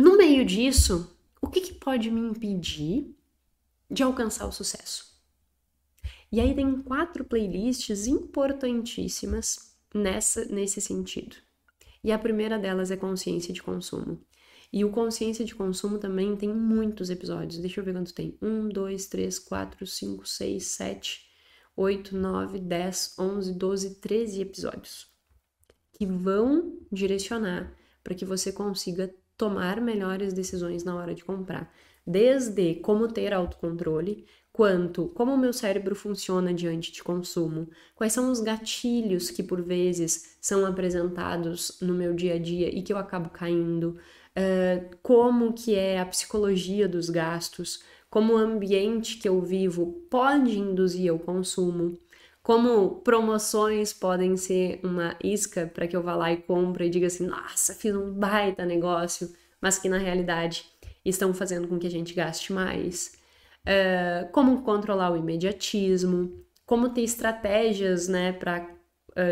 No meio disso, o que pode me impedir de alcançar o sucesso? E aí tem 4 playlists importantíssimas nesse sentido. E a primeira delas é consciência de consumo. E o consciência de consumo também tem muitos episódios. Deixa eu ver quanto tem. 1, 2, 3, 4, 5, 6, 7, 8, 9, 10, 11, 12, 13 episódios que vão direcionar para que você consiga tomar melhores decisões na hora de comprar. Desde como ter autocontrole, quanto como o meu cérebro funciona diante de consumo, quais são os gatilhos que por vezes são apresentados no meu dia a dia e que eu acabo caindo, como que é a psicologia dos gastos, como o ambiente que eu vivo pode induzir ao consumo, como promoções podem ser uma isca para que eu vá lá e compre e diga assim, nossa, fiz um baita negócio, mas que na realidade estão fazendo com que a gente gaste mais. Como controlar o imediatismo, como ter estratégias, né, para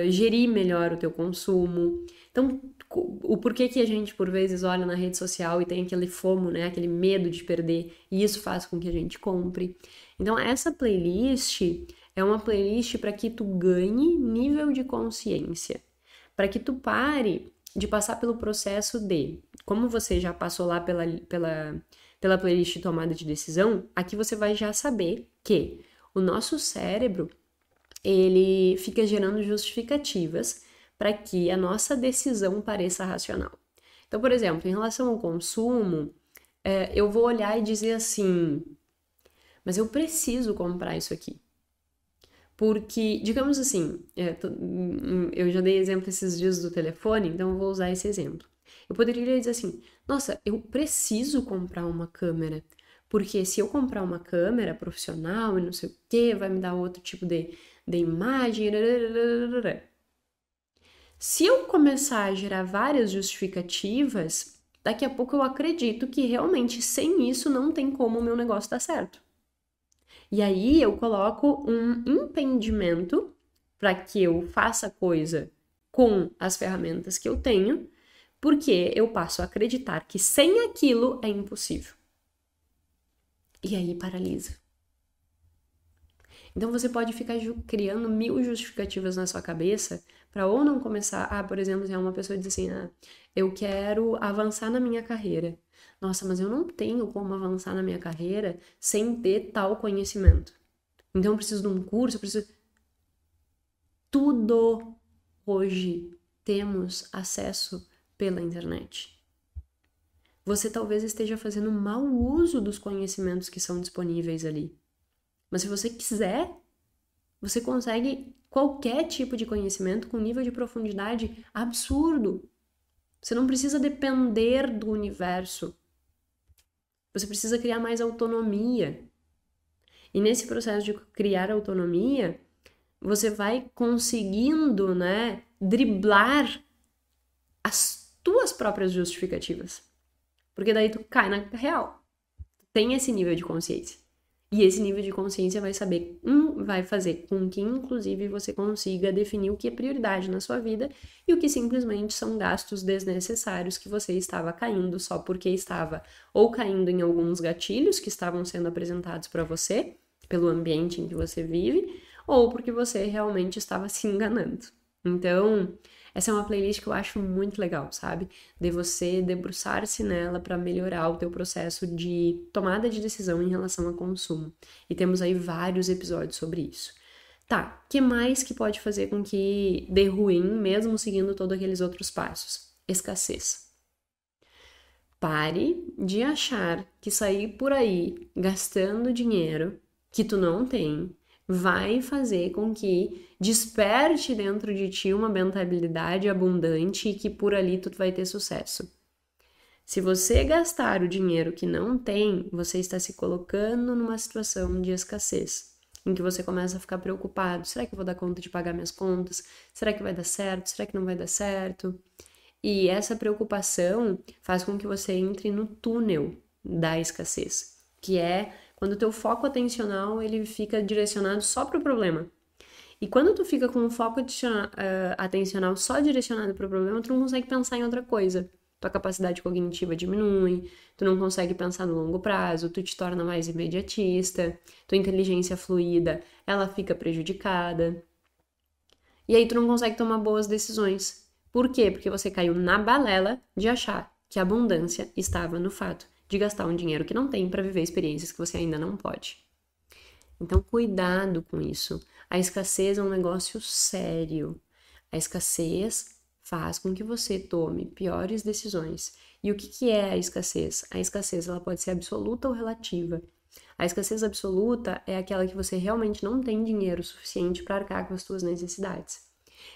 gerir melhor o teu consumo. Então, o porquê que a gente por vezes olha na rede social e tem aquele FOMO, né, aquele medo de perder, e isso faz com que a gente compre. Então, essa playlist é uma playlist para que tu ganhe nível de consciência, para que tu pare de passar pelo processo de, como você já passou lá pela playlist tomada de decisão, aqui você vai já saber que o nosso cérebro, ele fica gerando justificativas para que a nossa decisão pareça racional. Então, por exemplo, em relação ao consumo, eu vou olhar e dizer assim, mas eu preciso comprar isso aqui. Porque, digamos assim, eu já dei exemplo esses dias do telefone, então eu vou usar esse exemplo. Eu poderia dizer assim, nossa, eu preciso comprar uma câmera, porque se eu comprar uma câmera profissional e não sei o que, vai me dar outro tipo de imagem. Se eu começar a gerar várias justificativas, daqui a pouco eu acredito que realmente sem isso não tem como o meu negócio dar certo. E aí eu coloco um impedimento para que eu faça a coisa com as ferramentas que eu tenho, porque eu passo a acreditar que sem aquilo é impossível. E aí paralisa. Então você pode ficar criando 1000 justificativas na sua cabeça para ou não começar, por exemplo, se é uma pessoa diz assim, eu quero avançar na minha carreira. Nossa, mas eu não tenho como avançar na minha carreira sem ter tal conhecimento. Então eu preciso de um curso, eu preciso... Tudo hoje temos acesso pela internet. Você talvez esteja fazendo mau uso dos conhecimentos que são disponíveis ali. Mas se você quiser, você consegue qualquer tipo de conhecimento com nível de profundidade absurdo. Você não precisa depender do universo. Você precisa criar mais autonomia. E nesse processo de criar autonomia, você vai conseguindo, né, driblar as tuas próprias justificativas. Porque daí tu cai na real. Tem esse nível de consciência. E esse nível de consciência vai fazer com que, inclusive, você consiga definir o que é prioridade na sua vida e o que simplesmente são gastos desnecessários que você estava caindo só porque estava ou caindo em alguns gatilhos que estavam sendo apresentados para você, pelo ambiente em que você vive, ou porque você realmente estava se enganando. Então, essa é uma playlist que eu acho muito legal, sabe? De você debruçar-se nela para melhorar o teu processo de tomada de decisão em relação a consumo. E temos aí vários episódios sobre isso. Tá, o que mais que pode fazer com que dê ruim, mesmo seguindo todos aqueles outros passos? Escassez. Pare de achar que sair por aí gastando dinheiro que tu não tem vai fazer com que desperte dentro de ti uma mentalidade abundante e que por ali tu vai ter sucesso. Se você gastar o dinheiro que não tem, você está se colocando numa situação de escassez, em que você começa a ficar preocupado. Será que eu vou dar conta de pagar minhas contas? Será que vai dar certo? Será que não vai dar certo? E essa preocupação faz com que você entre no túnel da escassez, que é quando o teu foco atencional ele fica direcionado só para o problema. E quando tu fica com o foco atencional só direcionado para o problema, tu não consegue pensar em outra coisa. tua capacidade cognitiva diminui, tu não consegue pensar no longo prazo, tu te torna mais imediatista, tua inteligência fluida, ela fica prejudicada. E aí tu não consegue tomar boas decisões. Por quê? Porque você caiu na balela de achar que a abundância estava no fato de gastar um dinheiro que não tem para viver experiências que você ainda não pode. Então, cuidado com isso. A escassez é um negócio sério. A escassez faz com que você tome piores decisões. E o que é a escassez? A escassez ela pode ser absoluta ou relativa. A escassez absoluta é aquela que você realmente não tem dinheiro suficiente para arcar com as suas necessidades.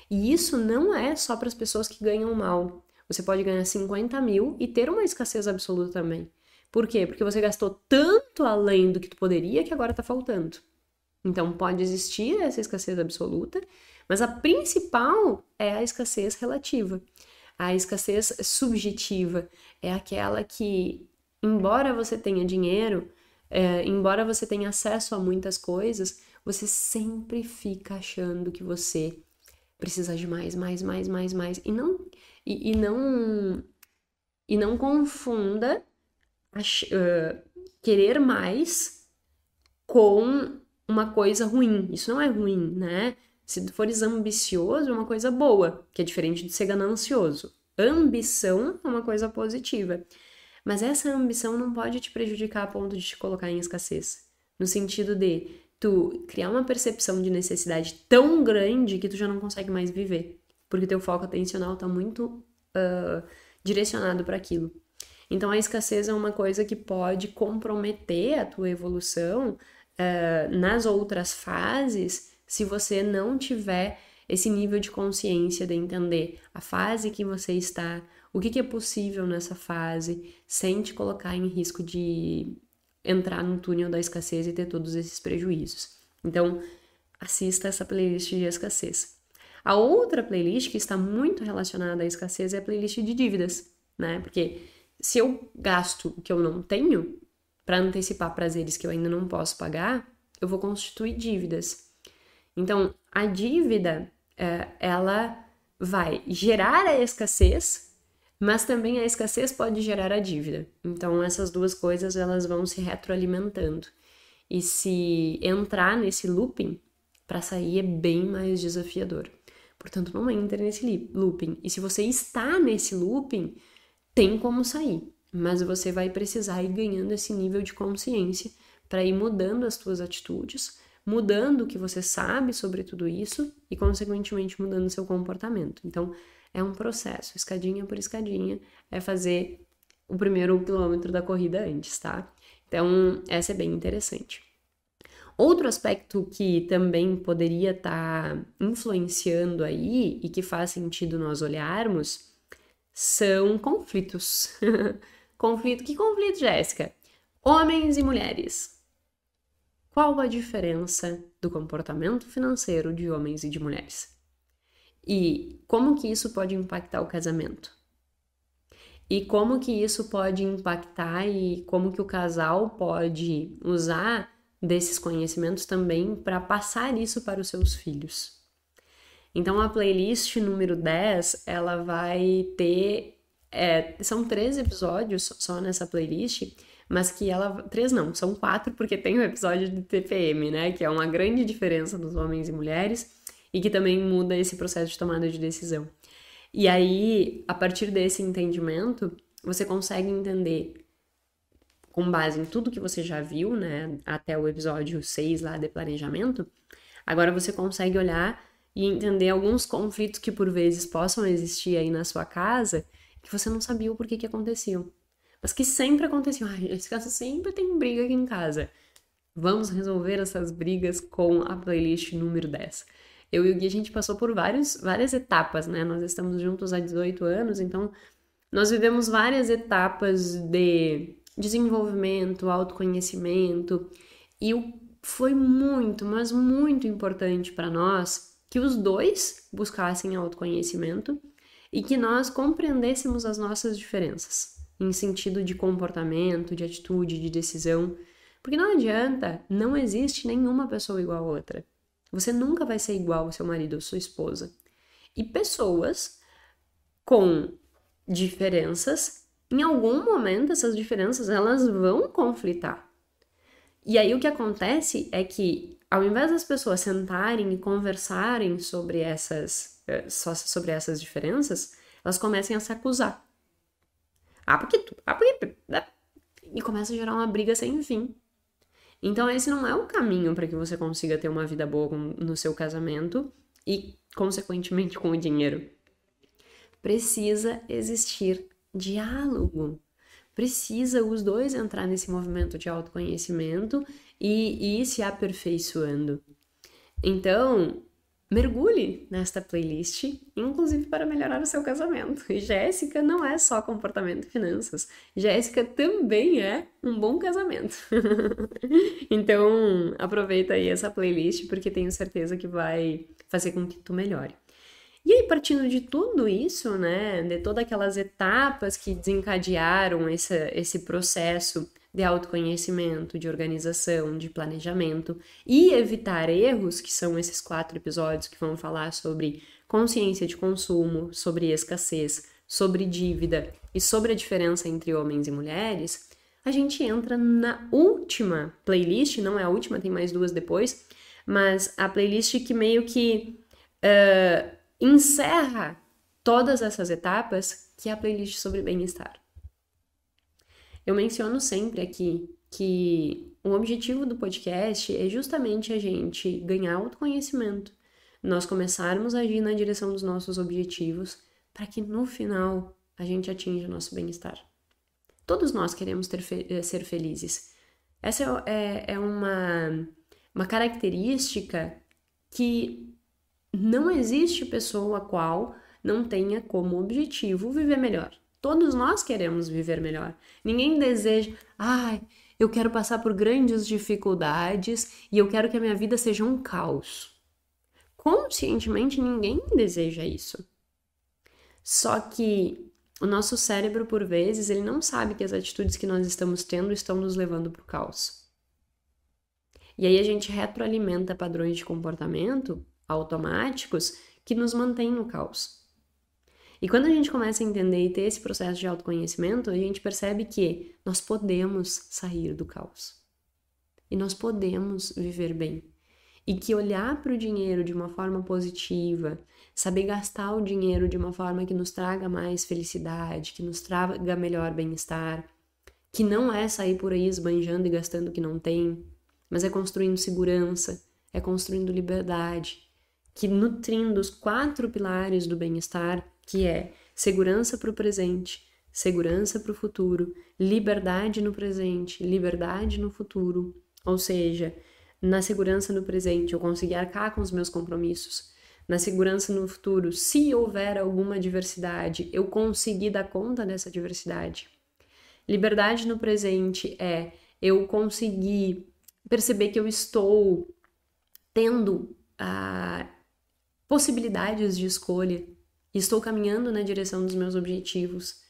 E isso não é só para as pessoas que ganham mal. Você pode ganhar 50 mil e ter uma escassez absoluta também. Por quê? Porque você gastou tanto além do que tu poderia que agora está faltando. Então pode existir essa escassez absoluta, mas a principal é a escassez relativa. A escassez subjetiva é aquela que, embora você tenha dinheiro, embora você tenha acesso a muitas coisas, você sempre fica achando que você precisa de mais. E não confunda querer mais com uma coisa ruim. Isso não é ruim, né? Se tu fores ambicioso, é uma coisa boa, que é diferente de ser ganancioso. Ambição é uma coisa positiva. Mas essa ambição não pode te prejudicar a ponto de te colocar em escassez. No sentido de tu criar uma percepção de necessidade tão grande que tu já não consegue mais viver. Porque teu foco atencional tá muito direcionado para aquilo. Então a escassez é uma coisa que pode comprometer a tua evolução nas outras fases se você não tiver esse nível de consciência de entender a fase que você está, o que é possível nessa fase, sem te colocar em risco de entrar no túnel da escassez e ter todos esses prejuízos. Então, assista essa playlist de escassez. A outra playlist que está muito relacionada à escassez é a playlist de dívidas, né? Porque se eu gasto o que eu não tenho para antecipar prazeres que eu ainda não posso pagar, eu vou constituir dívidas. Então, a dívida, ela vai gerar a escassez, mas também a escassez pode gerar a dívida. Então, essas duas coisas, elas vão se retroalimentando. E se entrar nesse looping, para sair é bem mais desafiador. Portanto, não entre nesse looping. E se você está nesse looping, tem como sair. Mas você vai precisar ir ganhando esse nível de consciência para ir mudando as suas atitudes, mudando o que você sabe sobre tudo isso e, consequentemente, mudando o seu comportamento. Então, é um processo, escadinha por escadinha, é fazer o primeiro quilômetro da corrida antes, tá? Então, essa é bem interessante. Outro aspecto que também poderia estar influenciando aí e que faz sentido nós olharmos são conflitos. Que conflito, Jéssica? Homens e mulheres. Qual a diferença do comportamento financeiro de homens e de mulheres? E como que isso pode impactar o casamento? E como que isso pode impactar e como que o casal pode usar desses conhecimentos também para passar isso para os seus filhos? Então, a playlist número 10, ela vai ter... são 3 episódios só nessa playlist, mas que ela... 3 não, são 4, porque tem o episódio de TPM, né? Que é uma grande diferença dos homens e mulheres e que também muda esse processo de tomada de decisão. E aí, a partir desse entendimento, você consegue entender, com base em tudo que você já viu, né? Até o episódio 6 lá de planejamento, agora você consegue olhar e entender alguns conflitos que por vezes possam existir aí na sua casa que você não sabia o porquê que aconteciam. Mas que sempre aconteciam. Esse caso sempre tem briga aqui em casa. Vamos resolver essas brigas com a playlist número 10. Eu e o Gui, a gente passou por várias etapas, né? Nós estamos juntos há 18 anos, então nós vivemos várias etapas de desenvolvimento, autoconhecimento, e foi muito, mas muito importante para nós que os dois buscassem autoconhecimento e que nós compreendêssemos as nossas diferenças, em sentido de comportamento, de atitude, de decisão, porque não adianta, não existe nenhuma pessoa igual a outra. Você nunca vai ser igual ao seu marido ou sua esposa. E pessoas com diferenças, em algum momento essas diferenças elas vão conflitar. E aí o que acontece é que, ao invés das pessoas sentarem e conversarem sobre essas diferenças, elas começam a se acusar. Porque tu, porque... E começa a gerar uma briga sem fim. Então esse não é o caminho para que você consiga ter uma vida boa no seu casamento e, consequentemente, com o dinheiro. Precisa existir diálogo. Precisa os dois entrar nesse movimento de autoconhecimento e ir se aperfeiçoando. Então, mergulhe nesta playlist, inclusive para melhorar o seu casamento. E Jéssica não é só comportamento e finanças. Jéssica também é um bom casamento. Então, aproveita aí essa playlist, porque tenho certeza que vai fazer com que tu melhore. E aí, partindo de tudo isso, né, de todas aquelas etapas que desencadearam esse processo de autoconhecimento, de organização, de planejamento e evitar erros, que são esses 4 episódios que vão falar sobre consciência de consumo, sobre escassez, sobre dívida e sobre a diferença entre homens e mulheres, a gente entra na última playlist, não é a última, tem mais 2 depois, mas a playlist que meio que encerra todas essas etapas, que é a playlist sobre bem-estar. Eu menciono sempre aqui que o objetivo do podcast é justamente a gente ganhar autoconhecimento, nós começarmos a agir na direção dos nossos objetivos, para que no final a gente atinja o nosso bem-estar. Todos nós queremos ser felizes. Essa é uma característica que não existe pessoa a qual não tenha como objetivo viver melhor. Todos nós queremos viver melhor. Ninguém deseja, eu quero passar por grandes dificuldades e eu quero que a minha vida seja um caos. Conscientemente, ninguém deseja isso. Só que o nosso cérebro, por vezes, ele não sabe que as atitudes que nós estamos tendo estão nos levando para o caos. E aí a gente retroalimenta padrões de comportamento automáticos que nos mantêm no caos. E quando a gente começa a entender e ter esse processo de autoconhecimento, a gente percebe que nós podemos sair do caos. E nós podemos viver bem. E que olhar para o dinheiro de uma forma positiva, saber gastar o dinheiro de uma forma que nos traga mais felicidade, que nos traga melhor bem-estar, que não é sair por aí esbanjando e gastando o que não tem, mas é construindo segurança, é construindo liberdade, que nutrindo os 4 pilares do bem-estar, que é segurança para o presente, segurança para o futuro, liberdade no presente, liberdade no futuro. Ou seja, na segurança no presente eu conseguir arcar com os meus compromissos. Na segurança no futuro, se houver alguma adversidade, eu conseguir dar conta dessa adversidade. Liberdade no presente é eu conseguir perceber que eu estou tendo possibilidades de escolha e estou caminhando na direção dos meus objetivos.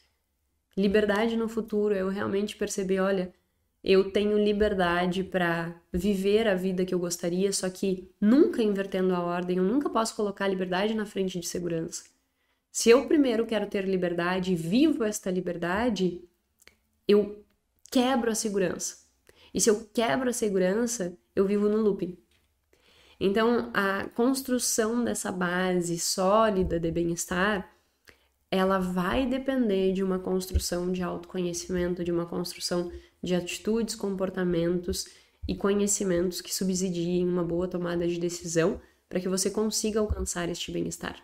Liberdade no futuro é eu realmente perceber, olha, eu tenho liberdade para viver a vida que eu gostaria, só que nunca invertendo a ordem, eu nunca posso colocar a liberdade na frente de segurança. Se eu primeiro quero ter liberdade e vivo esta liberdade, eu quebro a segurança. E se eu quebro a segurança, eu vivo no looping. Então, a construção dessa base sólida de bem-estar, ela vai depender de uma construção de autoconhecimento, de uma construção de atitudes, comportamentos e conhecimentos que subsidiem uma boa tomada de decisão para que você consiga alcançar este bem-estar.